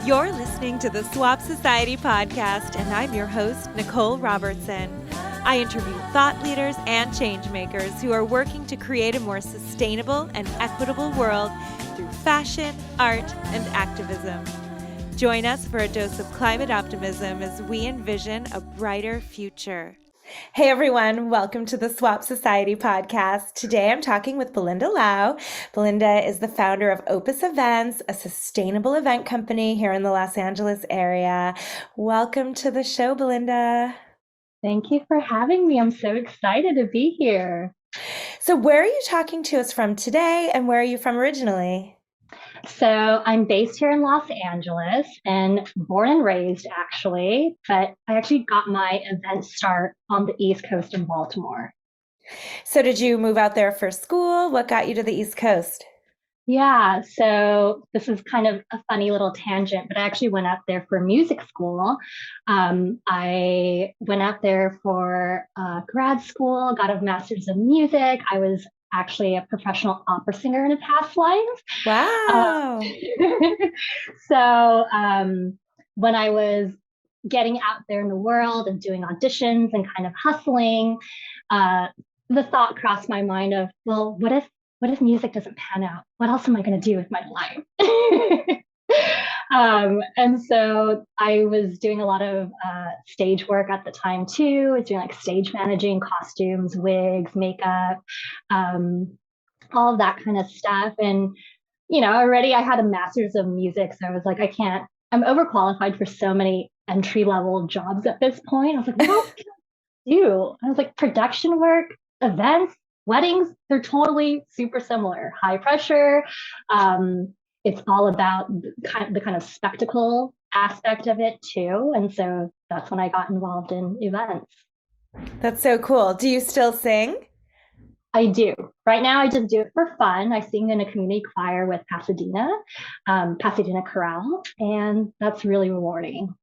You're listening to the Swap Society podcast, and I'm your host, Nicole Robertson. I interview thought leaders and change makers who are working to create a more sustainable and equitable world through fashion, art, and activism. Join us for a dose of climate optimism as we envision a brighter future. Hey everyone, welcome to the Swap Society podcast. Today I'm talking with Belinda Lau. Belinda is the founder of Opus Events, a sustainable event company here in the Los Angeles area. Welcome to the show, Belinda. Thank you for having me. I'm so excited to be here. So where are you talking to us from today, and where are you from originally? So I'm based here in Los Angeles and born and raised actually, but I actually got my event start on the East Coast in Baltimore. So did you move out there for school? What got you to the East Coast? Yeah, so this is kind of a funny little tangent, but I actually went out there for music school. I went out there for grad school, got a master's of music. I was actually a professional opera singer in a past life. Wow. So when I was getting out there in the world and doing auditions and kind of hustling, the thought crossed my mind of, well, what if music doesn't pan out? What else am I going to do with my life? And so I was doing a lot of stage work at the time too. I was doing like stage managing, costumes, wigs, makeup, all of that kind of stuff. And, already I had a master's of music. So I was like, I'm overqualified for so many entry level jobs at this point. I was like, what else can I do? I was like, production work, events, weddings, they're totally super similar. High pressure. It's all about the kind of spectacle aspect of it too. And so that's when I got involved in events. That's so cool. Do you still sing? I do. Right now, I just do it for fun. I sing in a community choir with Pasadena Chorale, and that's really rewarding.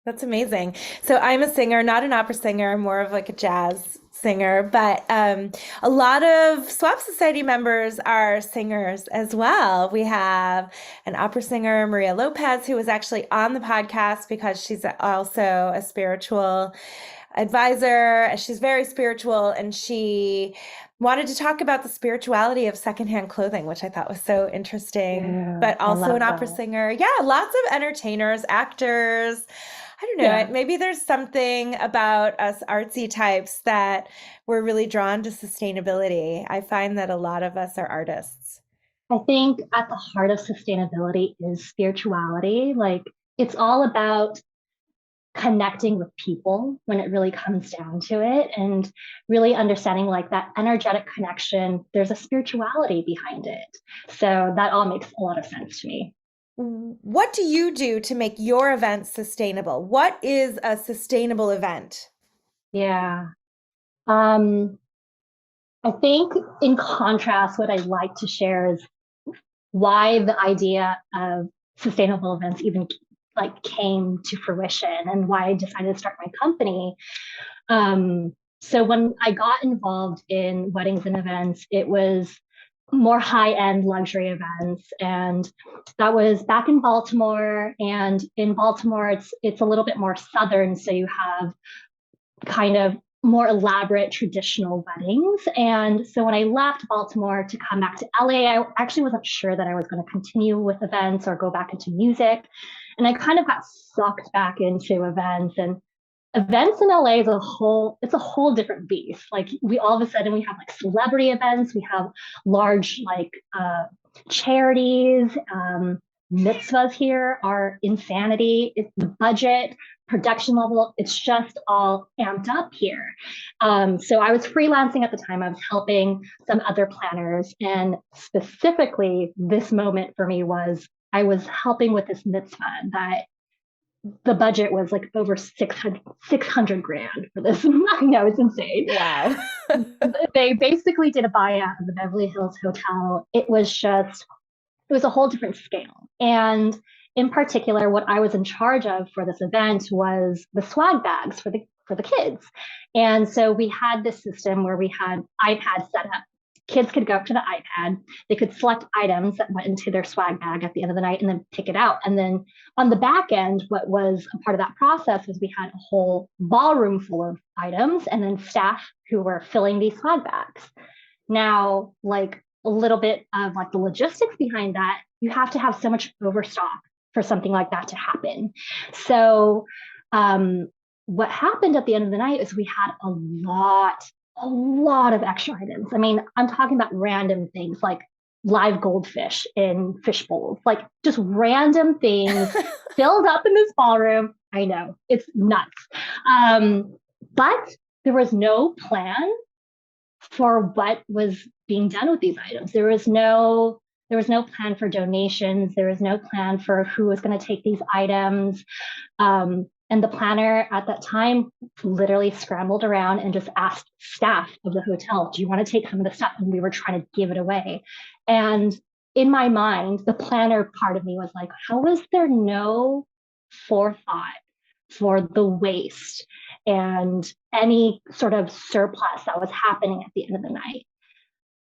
That's amazing. So I'm a singer, not an opera singer. I'm more of like a jazz singer, but a lot of Swap Society members are singers as well. We have an opera singer, Maria Lopez, who was actually on the podcast because she's also a spiritual advisor. She's very spiritual, and she wanted to talk about the spirituality of secondhand clothing, which I thought was so interesting, but also an opera singer. Yeah, lots of entertainers, actors. I don't know, maybe there's something about us artsy types that we're really drawn to sustainability. I find that a lot of us are artists. I think at the heart of sustainability is spirituality. Like, it's all about connecting with people when it really comes down to it, and really understanding like that energetic connection. There's a spirituality behind it. So that all makes a lot of sense to me. What do you do to make your events sustainable? What is a sustainable event? Yeah. I think in contrast, what I'd like to share is why the idea of sustainable events even like came to fruition and why I decided to start my company. So when I got involved in weddings and events, it was more high-end luxury events, and that was back in Baltimore. And in Baltimore, it's a little bit more southern, so you have kind of more elaborate traditional weddings. And so when I left Baltimore to come back to LA, I actually wasn't sure that I was going to continue with events or go back into music. And I kind of got sucked back into events. And events in LA is it's a whole different beast. Like, we all of a sudden we have like celebrity events, we have large like charities, mitzvahs here are insanity. It's the budget, production level, it's just all amped up here. So I was freelancing at the time. I was helping some other planners, and specifically this moment for me was I was helping with this mitzvah that the budget was like over 600 grand for this. I know, it's insane. Wow. They basically did a buyout of the Beverly Hills Hotel. It was a whole different scale. And in particular, what I was in charge of for this event was the swag bags for the kids. And so we had this system where we had iPads set up kids could go up to the iPad, they could select items that went into their swag bag at the end of the night and then pick it out. And then on the back end, what was a part of that process was we had a whole ballroom full of items and then staff who were filling these swag bags. Now, like a little bit of like the logistics behind that, you have to have so much overstock for something like that to happen. So, what happened at the end of the night is we had a lot of extra items. I mean, I'm talking about random things like live goldfish in fish bowls, like just random things filled up in this ballroom. I know it's nuts. But there was no plan for what was being done with these items. There was no plan for donations. There was no plan for who was going to take these items. And the planner at that time literally scrambled around and just asked staff of the hotel, do you want to take some of the stuff? And we were trying to give it away. And in my mind, the planner part of me was like, how was there no forethought for the waste and any sort of surplus that was happening at the end of the night?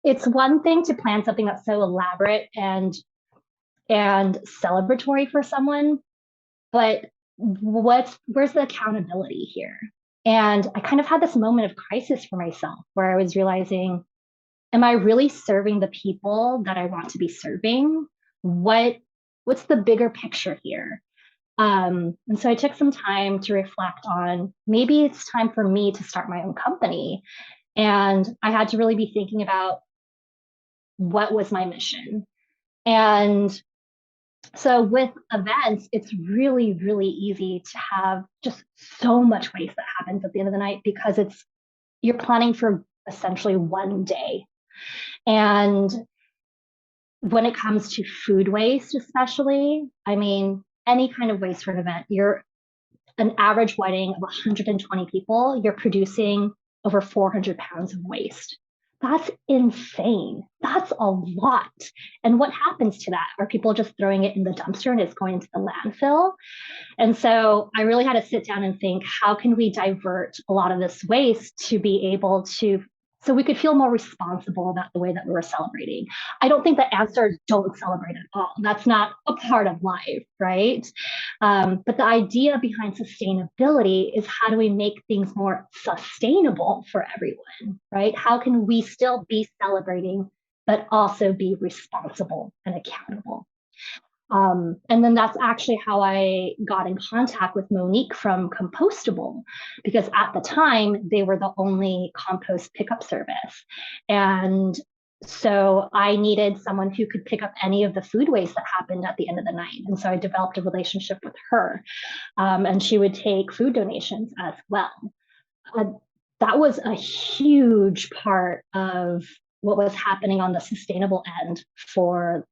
It's one thing to plan something that's so elaborate and celebratory for someone, but where's the accountability here? And I kind of had this moment of crisis for myself where I was realizing, am I really serving the people that I want to be serving? What's the bigger picture here? And so I took some time to reflect on maybe it's time for me to start my own company. And I had to really be thinking about what was my mission. And so with events, it's really, really easy to have just so much waste that happens at the end of the night because you're planning for essentially one day. And when it comes to food waste, especially, I mean, any kind of waste for an event, you're an average wedding of 120 people, you're producing over 400 pounds of waste. That's insane. That's a lot. And what happens to that? Are people just throwing it in the dumpster and it's going into the landfill? And so I really had to sit down and think, how can we divert a lot of this waste to be able to, so we could feel more responsible about the way that we were celebrating. I don't think the answer is don't celebrate at all. That's not a part of life, right? But the idea behind sustainability is how do we make things more sustainable for everyone, right? How can we still be celebrating, but also be responsible and accountable? And then that's actually how I got in contact with Monique from Compostable, because at the time they were the only compost pickup service. And so I needed someone who could pick up any of the food waste that happened at the end of the night. And so I developed a relationship with her, and she would take food donations as well. That was a huge part of what was happening on the sustainable end for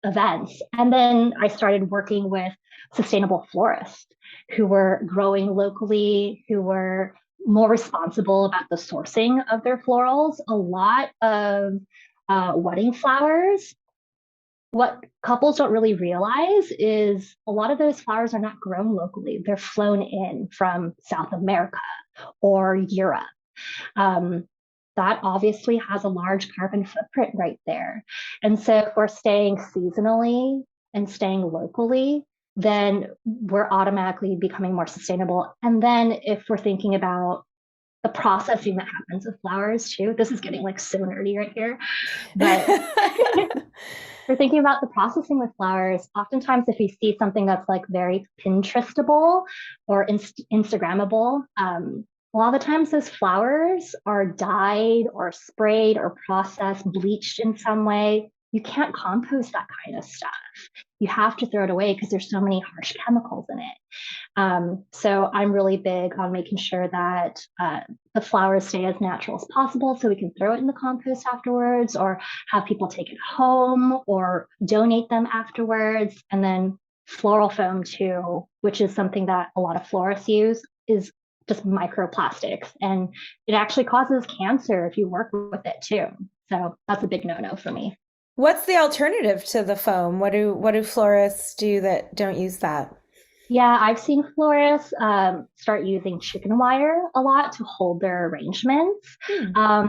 events. And then I started working with sustainable florists who were growing locally, who were more responsible about the sourcing of their florals. A lot of wedding flowers, what couples don't really realize is a lot of those flowers are not grown locally. They're flown in from South America or Europe. That obviously has a large carbon footprint right there. And so if we're staying seasonally and staying locally, then we're automatically becoming more sustainable. And then if we're thinking about the processing that happens with flowers too, this is getting like so nerdy right here, but we're thinking about the processing with flowers. Oftentimes if you see something that's like very Pinterestable or Instagrammable, a lot of the times those flowers are dyed or sprayed or processed, bleached in some way. You can't compost that kind of stuff. You have to throw it away because there's so many harsh chemicals in it. So I'm really big on making sure that the flowers stay as natural as possible so we can throw it in the compost afterwards or have people take it home or donate them afterwards. And then floral foam too, which is something that a lot of florists use, is just microplastics, and it actually causes cancer if you work with it too. So that's a big no-no for me. What's the alternative to the foam? What do florists do that don't use that? Yeah, I've seen florists start using chicken wire a lot to hold their arrangements. Hmm.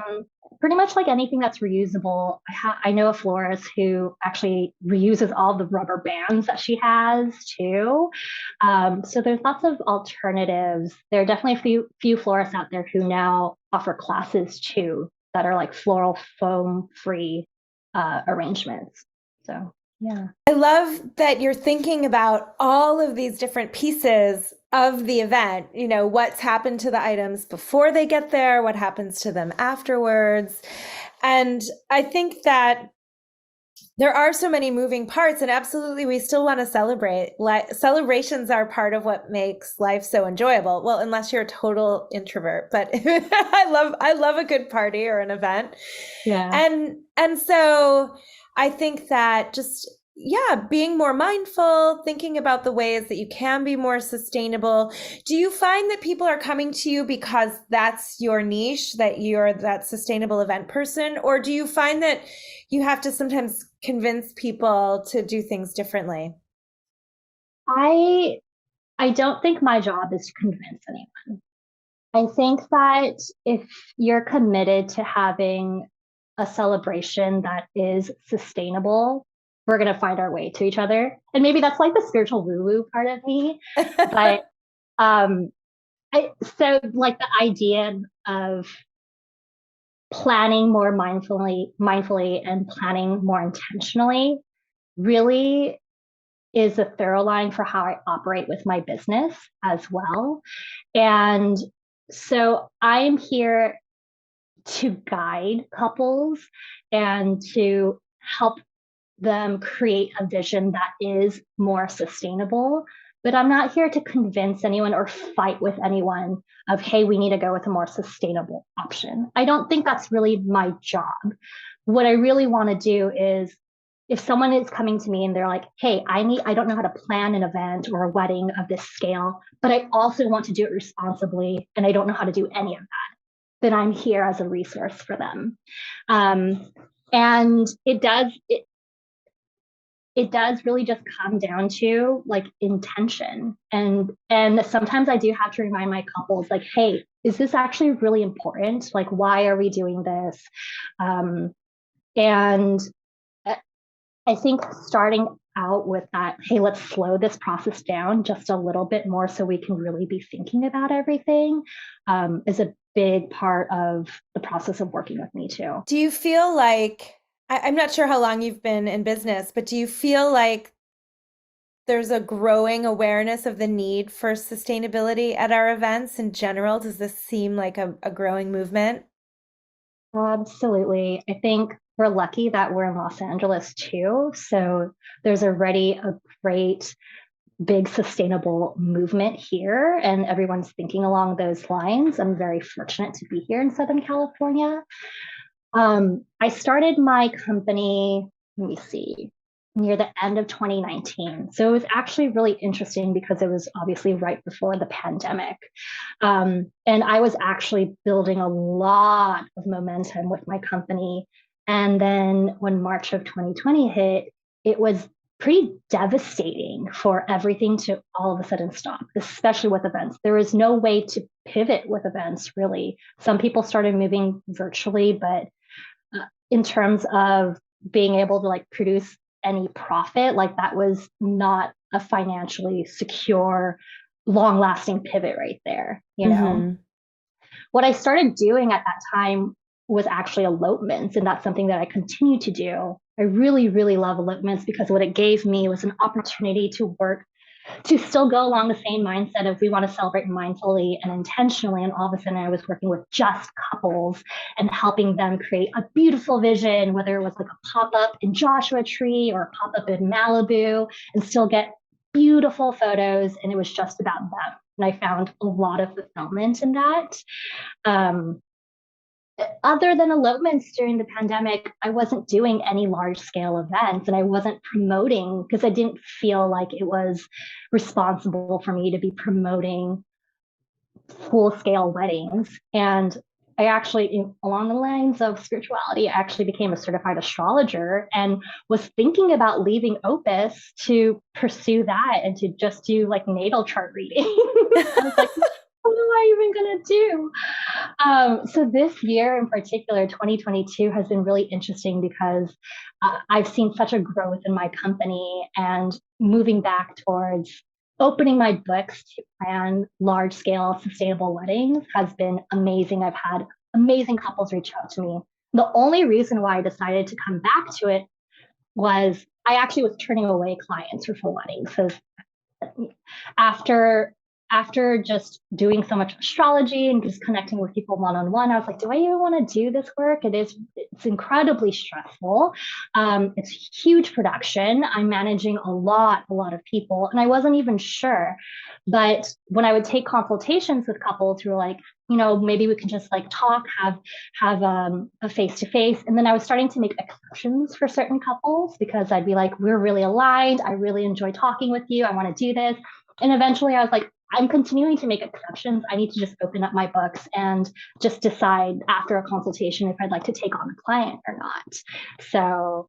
pretty much like anything that's reusable. I know a florist who actually reuses all the rubber bands that she has too. So there's lots of alternatives. There are definitely a few florists out there who now offer classes too that are like floral foam free arrangements. So yeah. I love that you're thinking about all of these different pieces of the event, what's happened to the items before they get there, what happens to them afterwards. And I think that there are so many moving parts, and absolutely we still want to celebrate. Celebrations are part of what makes life so enjoyable. Well, unless you're a total introvert, but I love a good party or an event. Yeah. And so I think that just, yeah, being more mindful, thinking about the ways that you can be more sustainable. Do you find that people are coming to you because that's your niche, that you're that sustainable event person? Or do you find that you have to sometimes convince people to do things differently? I I don't think my job is to convince anyone. I think that if you're committed to having a celebration that is sustainable, we're going to find our way to each other. And maybe that's like the spiritual woo woo part of me. But um, so like the idea of planning more mindfully and planning more intentionally really is a thorough line for how I operate with my business as well. And so I'm here to guide couples and to help them create a vision that is more sustainable. But I'm not here to convince anyone or fight with anyone of, hey, we need to go with a more sustainable option. I don't think that's really my job. What I really want to do is if someone is coming to me and they're like, hey, I don't know how to plan an event or a wedding of this scale, but I also want to do it responsibly and I don't know how to do any of that, then I'm here as a resource for them. And it does really just come down to like intention. And sometimes I do have to remind my couples like, hey, is this actually really important? Like, why are we doing this? And I think starting out with that, hey, let's slow this process down just a little bit more so we can really be thinking about everything, is a big part of the process of working with me too. Do you feel like, I'm not sure how long you've been in business, but do you feel like there's a growing awareness of the need for sustainability at our events in general? Does this seem like a growing movement? Absolutely. I think we're lucky that we're in Los Angeles too. So there's already a great big sustainable movement here, and everyone's thinking along those lines. I'm very fortunate to be here in Southern California. I started my company, let me see, near the end of 2019. So it was actually really interesting because it was obviously right before the pandemic. And I was actually building a lot of momentum with my company. And then when March of 2020 hit, it was pretty devastating for everything to all of a sudden stop, especially with events. There was no way to pivot with events, really. Some people started moving virtually, but in terms of being able to like produce any profit, like that was not a financially secure, long lasting pivot right there, you know? What I started doing at that time was actually elopements, and that's something that I continue to do. I really, really love elopements because what it gave me was an opportunity to work to still go along the same mindset of we want to celebrate mindfully and intentionally. And all of a sudden I was working with just couples and helping them create a beautiful vision, whether it was like a pop-up in Joshua Tree or a pop-up in Malibu, and still get beautiful photos. And it was just about them. And I found a lot of fulfillment in that. Other than elopements during the pandemic, I wasn't doing any large scale events and I wasn't promoting because I didn't feel like it was responsible for me to be promoting full scale weddings. And I actually, along the lines of spirituality, I actually became a certified astrologer and was thinking about leaving Opus to pursue that and to just do like natal chart reading. I was like, I even going to do? So this year in particular, 2022 has been really interesting because I've seen such a growth in my company and moving back towards opening my books to plan large scale sustainable weddings has been amazing. I've had amazing couples reach out to me. The only reason why I decided to come back to it was I actually was turning away clients for full weddings because after just doing so much astrology and just connecting with people one-on-one, I was like, do I even want to do this work? It's incredibly stressful. It's huge production. I'm managing a lot of people, and I wasn't even sure. But when I would take consultations with couples who were like, maybe we could just like talk, have a face-to-face. And then I was starting to make exceptions for certain couples because I'd be like, we're really aligned. I really enjoy talking with you. I want to do this. And eventually I was like, I'm continuing to make exceptions. I need to just open up my books and just decide after a consultation if I'd like to take on a client or not. So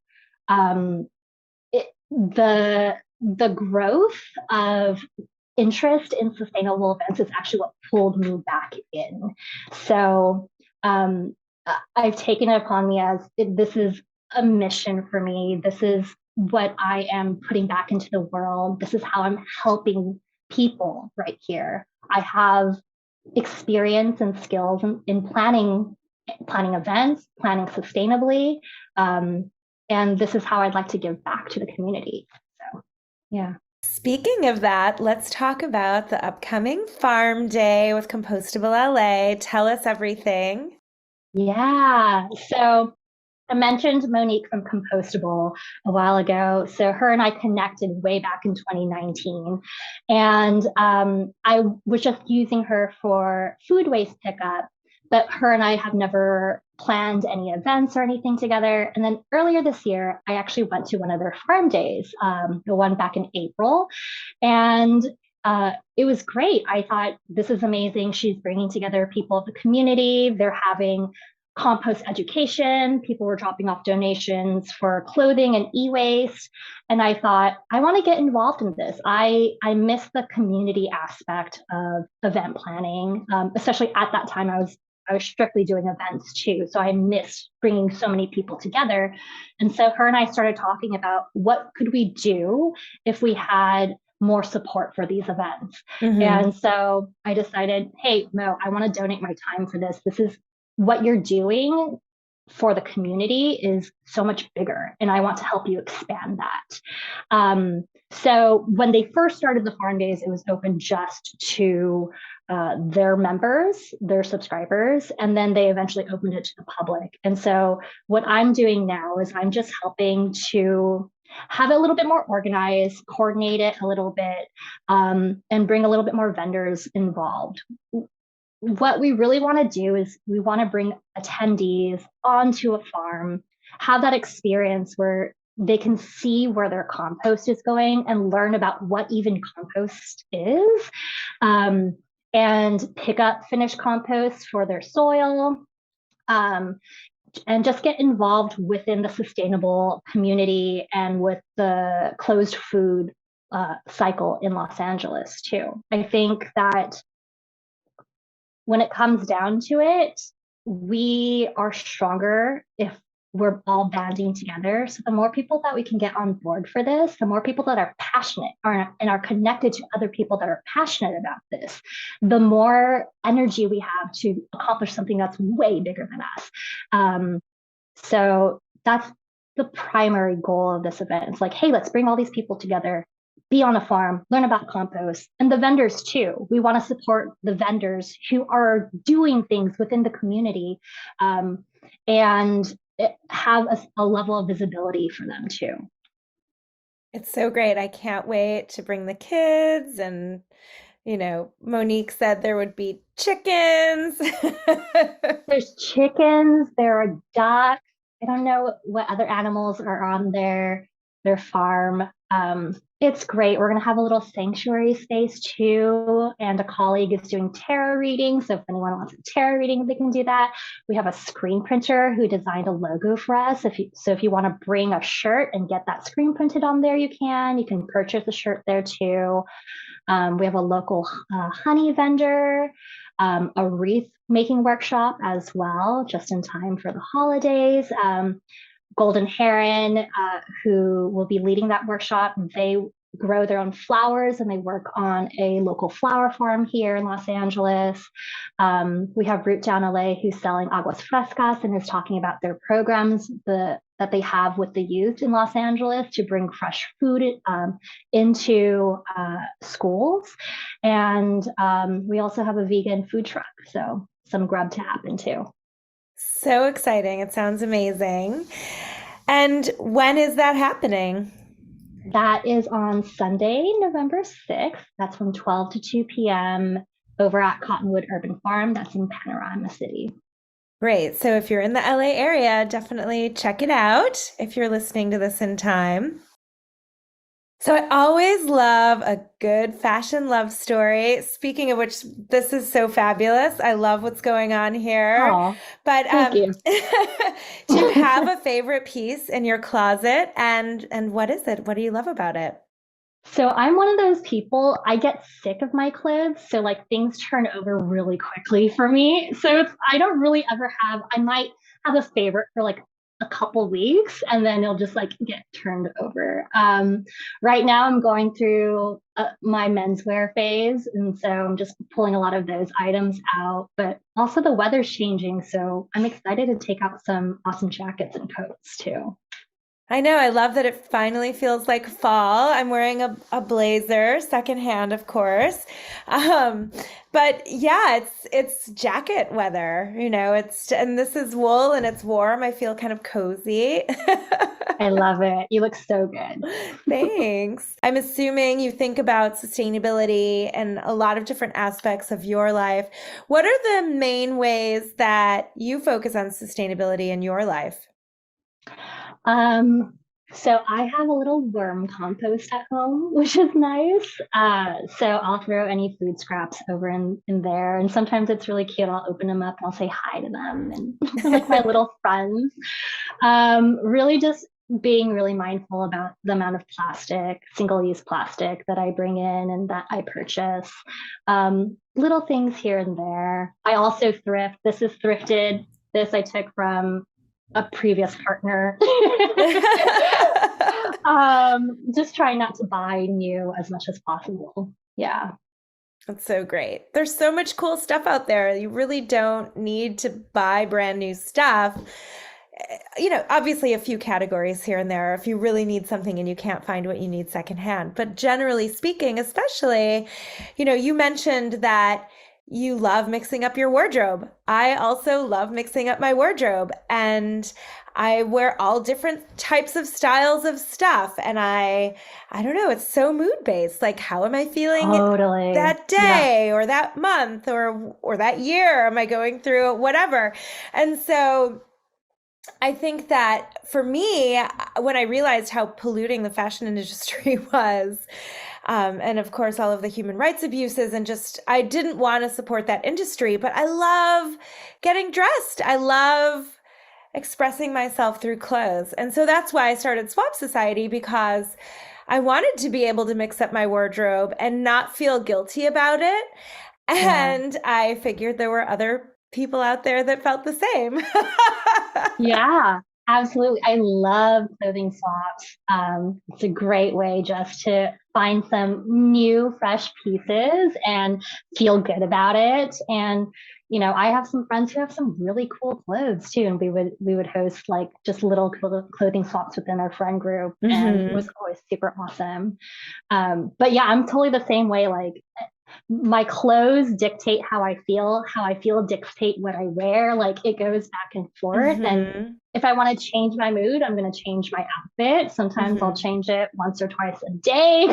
the growth of interest in sustainable events is actually what pulled me back in. So I've taken it upon me as this is a mission for me. This is what I am putting back into the world. This is how I'm helping people right here. I have experience and skills in planning events, planning sustainably, and this is how I'd like to give back to the community. So, yeah. Speaking of that, let's talk about the upcoming Farm Day with Compostable LA. Tell us everything. Yeah. So I mentioned Monique from Compostable a while ago. So her and I connected way back in 2019. And I was just using her for food waste pickup, but her and I have never planned any events or anything together. And then earlier this year, I actually went to one of their farm days, the one back in April. And it was great. I thought, this is amazing. She's bringing together people of the community. They're having compost education. People were dropping off donations for clothing and e-waste. And I thought, I want to get involved in this. I miss the community aspect of event planning, especially at that time. I was strictly doing events too. So I missed bringing so many people together. And so her and I started talking about what could we do if we had more support for these events. Mm-hmm. And so I decided, hey, Mo, I want to donate my time for this. This is what you're doing for the community is so much bigger, and I want to help you expand that. So when they first started the farm days, it was open just to their members, their subscribers, and then they eventually opened it to the public. And so what I'm doing now is I'm just helping to have it a little bit more organized, coordinate it a little bit, and bring a little bit more vendors involved. What we really want to do is we want to bring attendees onto a farm, have that experience where they can see where their compost is going and learn about what even compost is, and pick up finished compost for their soil, and just get involved within the sustainable community and with the closed food cycle in Los Angeles too. I think that when it comes down to it, we are stronger if we're all banding together. So the more people that we can get on board for this, the more people that are passionate and are connected to other people that are passionate about this, the more energy we have to accomplish something that's way bigger than us. So that's the primary goal of this event. It's like, hey, let's bring all these people together, be on a farm, learn about compost, and the vendors too. We want to support the vendors who are doing things within the community, and have a level of visibility for them too. It's so great. I can't wait to bring the kids. And, Monique said there would be chickens. There's chickens, there are ducks. I don't know what other animals are on their farm. It's great. We're going to have a little sanctuary space too. And a colleague is doing tarot readings. So if anyone wants a tarot reading, they can do that. We have a screen printer who designed a logo for us. If you want to bring a shirt and get that screen printed on there, you can. You can purchase a shirt there too. We have a local honey vendor. a wreath making workshop as well, just in time for the holidays. Golden Heron, who will be leading that workshop. They grow their own flowers and they work on a local flower farm here in Los Angeles. We have Root Down LA, who's selling aguas frescas and is talking about their programs that they have with the youth in Los Angeles to bring fresh food into schools. And we also have a vegan food truck, so some grub to happen into. So exciting. It sounds amazing. And when is that happening? That is on Sunday, November 6th. That's from 12 to 2 p.m. over at Cottonwood Urban Farm. That's in Panorama City. Great. So if you're in the LA area, definitely check it out if you're listening to this in time. So I always love a good fashion love story. Speaking of which, this is so fabulous. I love what's going on here. Aw, But thank you. do you have a favorite piece in your closet? And what is it? What do you love about it? So I'm one of those people, I get sick of my clothes. So like things turn over really quickly for me. So I don't really ever I might have a favorite for like a couple weeks and then it'll just like get turned over. Right now I'm going through my menswear phase. And so I'm just pulling a lot of those items out, but also the weather's changing. So I'm excited to take out some awesome jackets and coats too. I know. I love that it finally feels like fall. I'm wearing a blazer, secondhand, of course. Um, but yeah, it's jacket weather, and this is wool and it's warm. I feel kind of cozy. I love it. You look so good. Thanks. I'm assuming you think about sustainability and a lot of different aspects of your life. What are the main ways that you focus on sustainability in your life? Um, so I have a little worm compost at home, which is nice. So I'll throw any food scraps over in there. And sometimes it's really cute. I'll open them up and I'll say hi to them and they're like my little friends. Really just being really mindful about the amount of plastic, single-use plastic that I bring in and that I purchase. Little things here and there. I also thrift. This is thrifted. This I took from a previous partner. Just trying not to buy new as much as possible. Yeah. That's so great. There's so much cool stuff out there. You really don't need to buy brand new stuff. Obviously a few categories here and there if you really need something and you can't find what you need secondhand. But generally speaking, especially, you mentioned that you love mixing up your wardrobe. I also love mixing up my wardrobe and I wear all different types of styles of stuff. And I don't know, it's so mood based. Like, how am I feeling Totally. that Yeah. day or that month or that year? Am I going through whatever? And so I think that for me, when I realized how polluting the fashion industry was, and of course, all of the human rights abuses, and just, I didn't want to support that industry, but I love getting dressed. I love expressing myself through clothes. And so that's why I started Swap Society, because I wanted to be able to mix up my wardrobe and not feel guilty about it. Yeah. And I figured there were other people out there that felt the same. Yeah, absolutely. I love clothing swaps. It's a great way just to find some new, fresh pieces and feel good about it. And I have some friends who have some really cool clothes too, and we would host like just little clothing swaps within our friend group, and it was always super awesome. But yeah, I'm totally the same way. Like my clothes dictate how I feel dictate what I wear. Like it goes back and forth. And if I want to change my mood, I'm going to change my outfit. Sometimes I'll change it once or twice a day.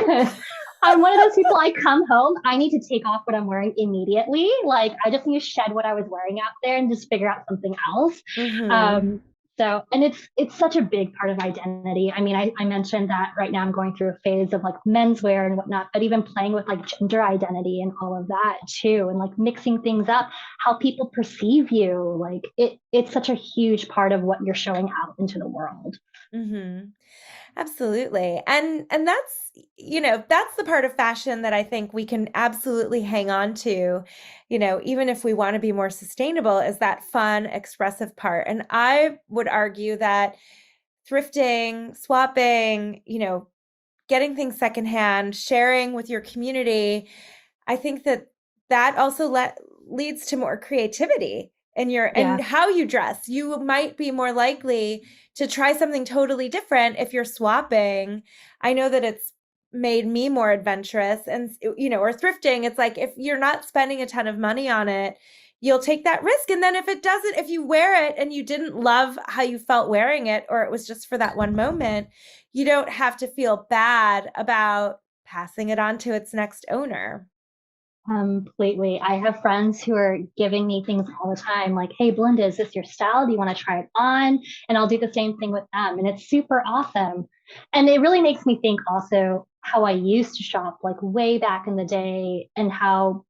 I'm one of those people, I come home, I need to take off what I'm wearing immediately. Like I just need to shed what I was wearing out there and just figure out something else. And it's such a big part of identity. I mean, I mentioned that right now I'm going through a phase of like menswear and whatnot, but even playing with like gender identity and all of that too, and like mixing things up, how people perceive you, like it's such a huge part of what you're showing out into the world. Absolutely. And that's, that's the part of fashion that I think we can absolutely hang on to, even if we want to be more sustainable, is that fun, expressive part. And I would argue that thrifting, swapping, getting things secondhand, sharing with your community, I think that that also leads to more creativity in Yeah. and how you dress. You might be more likely to try something totally different if you're swapping. I know that it's made me more adventurous, and or thrifting, it's like if you're not spending a ton of money on it, you'll take that risk, and then if you wear it and you didn't love how you felt wearing it, or it was just for that one moment, you don't have to feel bad about passing it on to its next owner. Completely. I have friends who are giving me things all the time, like, hey, Belinda, is this your style? Do you want to try it on? And I'll do the same thing with them. And it's super awesome. And it really makes me think also how I used to shop, like way back in the day, and how,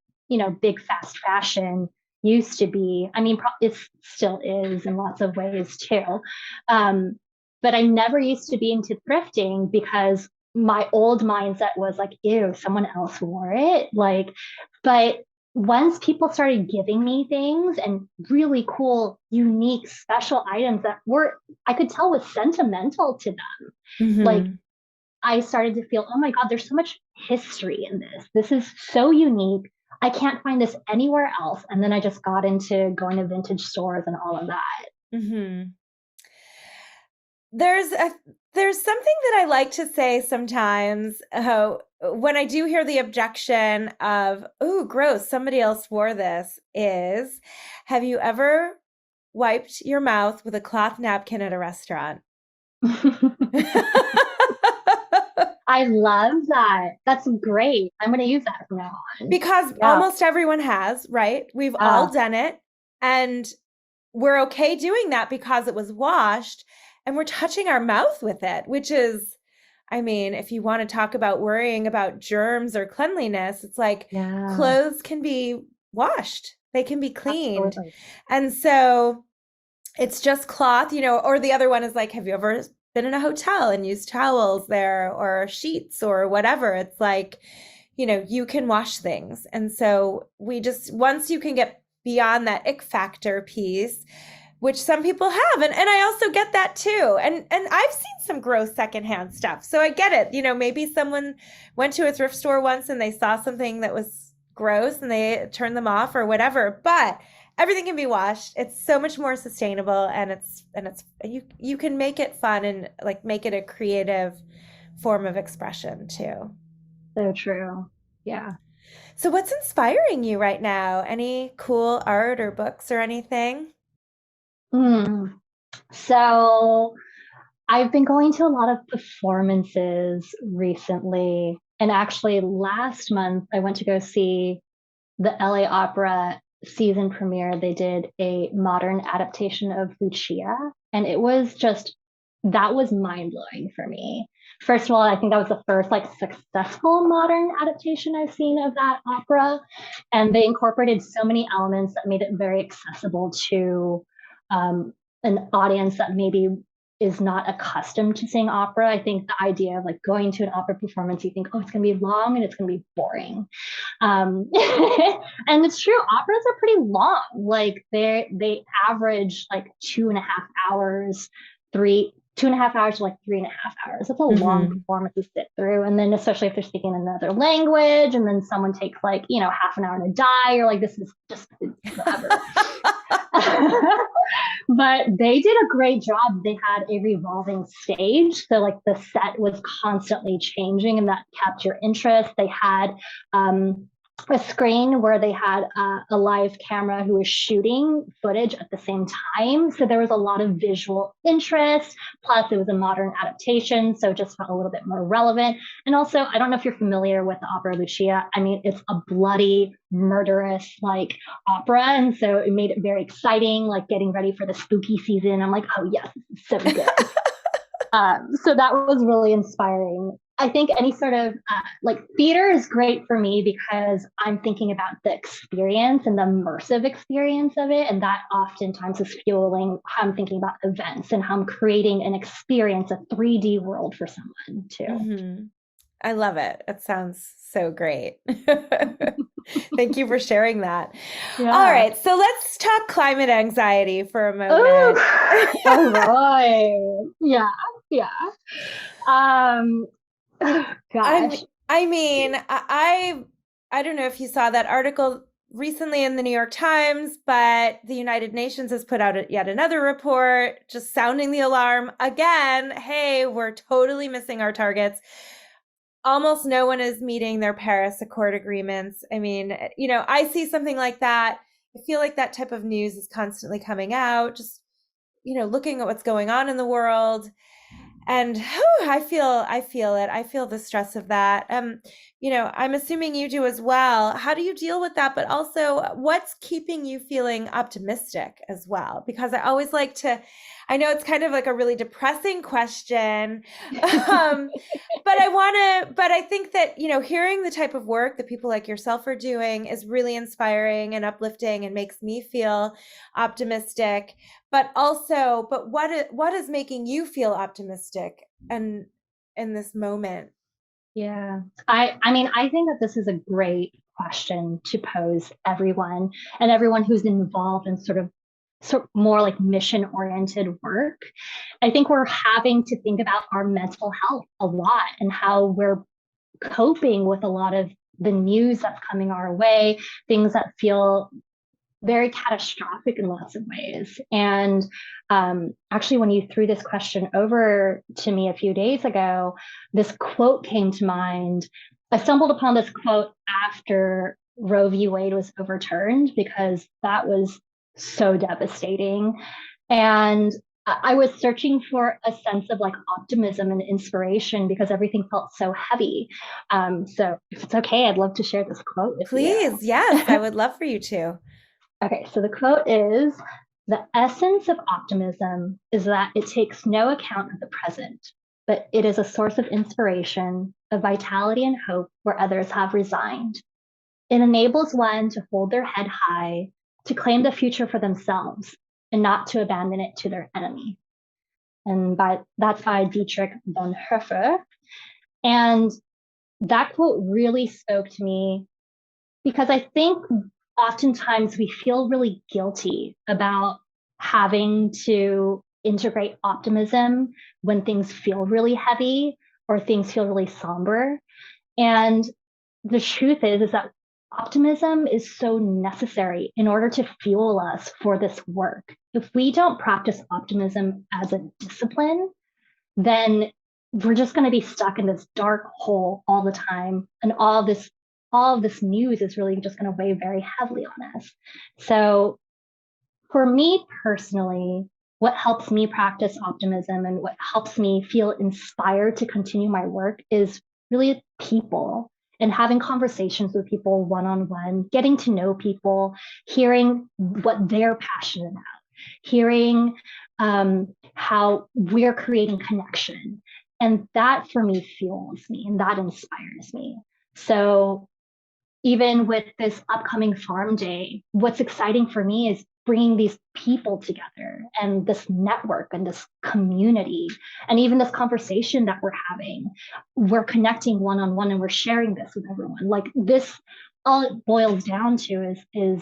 big fast fashion used to be. I mean, it still is in lots of ways too. Um, but I never used to be into thrifting because my old mindset was like, ew, someone else wore it. Like, but once people started giving me things and really cool, unique, special items that I could tell was sentimental to them, like Mm-hmm. I started to feel, oh my God, there's so much history in this. This is so unique. I can't find this anywhere else. And then I just got into going to vintage stores and all of that. Mm-hmm. There's a there's something that I like to say sometimes, when I do hear the objection of, "Ooh, gross, somebody else wore this," is, have you ever wiped your mouth with a cloth napkin at a restaurant? I love that. That's great. I'm going to use that from now on. Because Yeah. almost everyone has, right? We've all Yeah. done it, and we're okay doing that because it was washed, and we're touching our mouth with it, which is, I mean, if you want to talk about worrying about germs or cleanliness, it's like Yeah. clothes can be washed, they can be cleaned. Absolutely. And so it's just cloth, or the other one is like, have you ever been in a hotel and used towels there or sheets or whatever? It's like, you can wash things. And so once you can get beyond that ick factor piece, which some people have, and I also get that too. And I've seen some gross secondhand stuff. So I get it. Maybe someone went to a thrift store once and they saw something that was gross and they turned them off or whatever. But everything can be washed. It's so much more sustainable, and you can make it fun and like make it a creative form of expression too. So true. Yeah. So what's inspiring you right now? Any cool art or books or anything? Mm. So I've been going to a lot of performances recently. And actually, last month, I went to go see the LA Opera season premiere. They did a modern adaptation of Lucia. And that was mind blowing for me. First of all, I think that was the first like successful modern adaptation I've seen of that opera. And they incorporated so many elements that made it very accessible to um, an audience that maybe is not accustomed to seeing opera. I think the idea of like going to an opera performance, you think, oh, it's going to be long and it's going to be boring. And it's true, operas are pretty long. Like they average like 2.5 hours, 2.5 hours to like 3.5 hours. That's a long Mm-hmm. performance to sit through. And then especially if they're speaking another language, and then someone takes like, half an hour to die, you're like, this is just forever. But they did a great job. They had a revolving stage. So like the set was constantly changing, and that kept your interest. They had a screen where they had a live camera who was shooting footage at the same time. So there was a lot of visual interest. Plus, it was a modern adaptation, so it just felt a little bit more relevant. And also, I don't know if you're familiar with the opera Lucia. I mean, it's a bloody, murderous like opera, and so it made it very exciting, like getting ready for the spooky season. I'm like, oh yes, this is so good. So that was really inspiring. I think any sort of like theater is great for me because I'm thinking about the experience and the immersive experience of it. And that oftentimes is fueling how I'm thinking about events and how I'm creating an experience, a 3D world for someone too. Hmm. I love it. It sounds so great. Thank you for sharing that. All Yeah. right, so let's talk climate anxiety for a moment. Oh, all right. Yeah. Yeah. Um, gosh. I mean, I don't know if you saw that article recently in the New York Times, but the United Nations has put out yet another report just sounding the alarm again. Hey, we're totally missing our targets. Almost no one is meeting their Paris Accord agreements. I mean, I see something like that. I feel like that type of news is constantly coming out, just, looking at what's going on in the world. And I feel it. I feel the stress of that. I'm assuming you do as well. How do you deal with that? But also, what's keeping you feeling optimistic as well? Because I always like to, I know it's kind of like a really depressing question. Um, but I think that, hearing the type of work that people like yourself are doing is really inspiring and uplifting and makes me feel optimistic. But what is making you feel optimistic and in this moment? Yeah. I mean, I think that this is a great question to pose everyone and everyone who's involved in sort of more like mission oriented work. I think we're having to think about our mental health a lot and how we're coping with a lot of the news that's coming our way, things that feel very catastrophic in lots of ways. And actually, when you threw this question over to me a few days ago, this quote came to mind. I stumbled upon this quote after Roe v. Wade was overturned because that was so devastating. And I was searching for a sense of like optimism and inspiration because everything felt so heavy. So if it's okay, I'd love to share this quote with you. Please, yes, I would love for you to. Okay, so the quote is: the essence of optimism is that it takes no account of the present, but it is a source of inspiration, of vitality and hope where others have resigned. It enables one to hold their head high, to claim the future for themselves, and not to abandon it to their enemy. And that's by Dietrich Bonhoeffer. And that quote really spoke to me because I think oftentimes we feel really guilty about having to integrate optimism when things feel really heavy or things feel really somber. And the truth is that optimism is so necessary in order to fuel us for this work. If we don't practice optimism as a discipline, then we're just going to be stuck in this dark hole all the time, and all of this news is really just going to weigh very heavily on us. So for me personally, what helps me practice optimism and what helps me feel inspired to continue my work is really people and having conversations with people one on one, getting to know people, hearing what they're passionate about, hearing how we're creating connection. And that for me fuels me and that inspires me. So even with this upcoming farm day, what's exciting for me is bringing these people together and this network and this community and even this conversation that we're having. We're connecting one on one and we're sharing this with everyone. Like this, all it boils down to is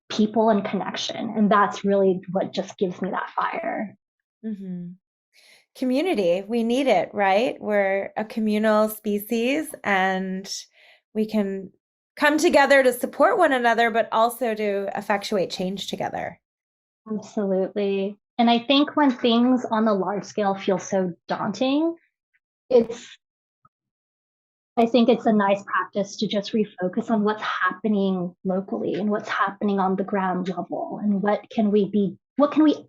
people and connection. And that's really what just gives me that fire. Mm-hmm. Community, we need it, right? We're a communal species and we can come together to support one another, but also to effectuate change together. Absolutely. And I think when things on the large scale feel so daunting, it's I think it's a nice practice to just refocus on what's happening locally and what's happening on the ground level and what can we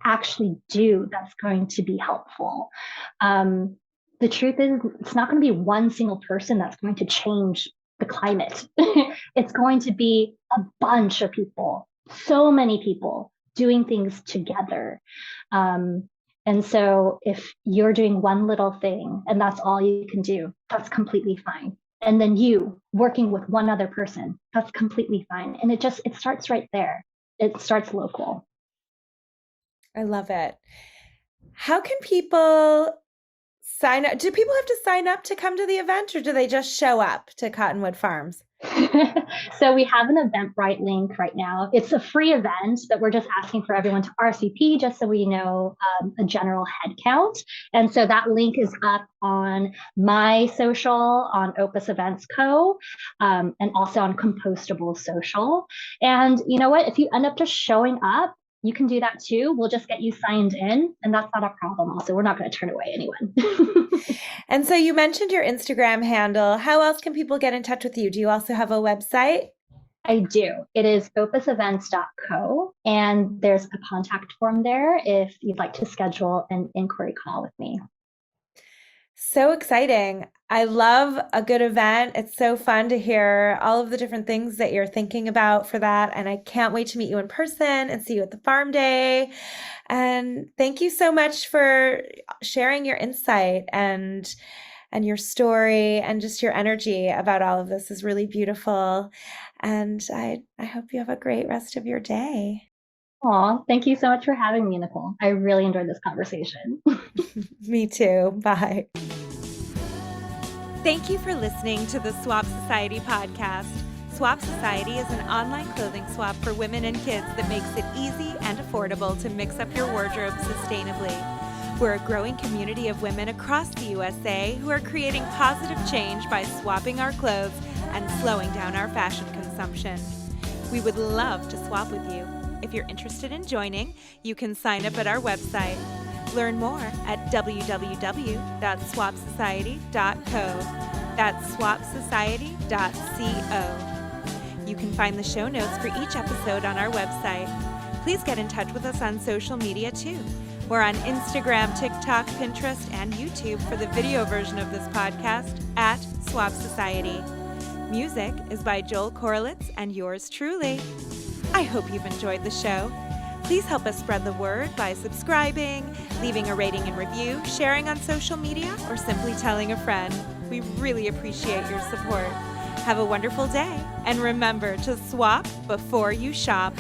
actually do that's going to be helpful. The truth is it's not going to be one single person that's going to change the climate. It's going to be a bunch of people, so many people doing things together. And so if you're doing one little thing and that's all you can do, that's completely fine. And then you working with one other person, that's completely fine. And it starts right there. It starts local. I love it. How can people sign up? Do people have to sign up to come to the event, or do they just show up to Cottonwood Farms? So we have an Eventbrite link right now. It's a free event, but we're just asking for everyone to RSVP just so we know a general head count. And so that link is up on my social, on Opus Events Co., and also on Compostable social. And you know what? If you end up just showing up, you can do that too. We'll just get you signed in, and that's not a problem. Also, we're not going to turn away anyone. And so you mentioned your Instagram handle. How else can people get in touch with you? Do you also have a website? I do. It is opusevents.co, and there's a contact form there if you'd like to schedule an inquiry call with me. So exciting. I love a good event. It's so fun to hear all of the different things that you're thinking about for that. And I can't wait to meet you in person and see you at the farm day. And thank you so much for sharing your insight and your story, and just your energy about all of this is really beautiful. And I hope you have a great rest of your day. Aw, thank you so much for having me, Nicole. I really enjoyed this conversation. Me too. Bye. Thank you for listening to the Swap Society podcast. Swap Society is an online clothing swap for women and kids that makes it easy and affordable to mix up your wardrobe sustainably. We're a growing community of women across the USA who are creating positive change by swapping our clothes and slowing down our fashion consumption. We would love to swap with you. If you're interested in joining, you can sign up at our website. Learn more at www.swapsociety.co. That's swapsociety.co. You can find the show notes for each episode on our website. Please get in touch with us on social media too. We're on Instagram, TikTok, Pinterest, and YouTube for the video version of this podcast at Swap Society. Music is by Joel Korolitz and yours truly. I hope you've enjoyed the show. Please help us spread the word by subscribing, leaving a rating and review, sharing on social media, or simply telling a friend. We really appreciate your support. Have a wonderful day, and remember to swap before you shop.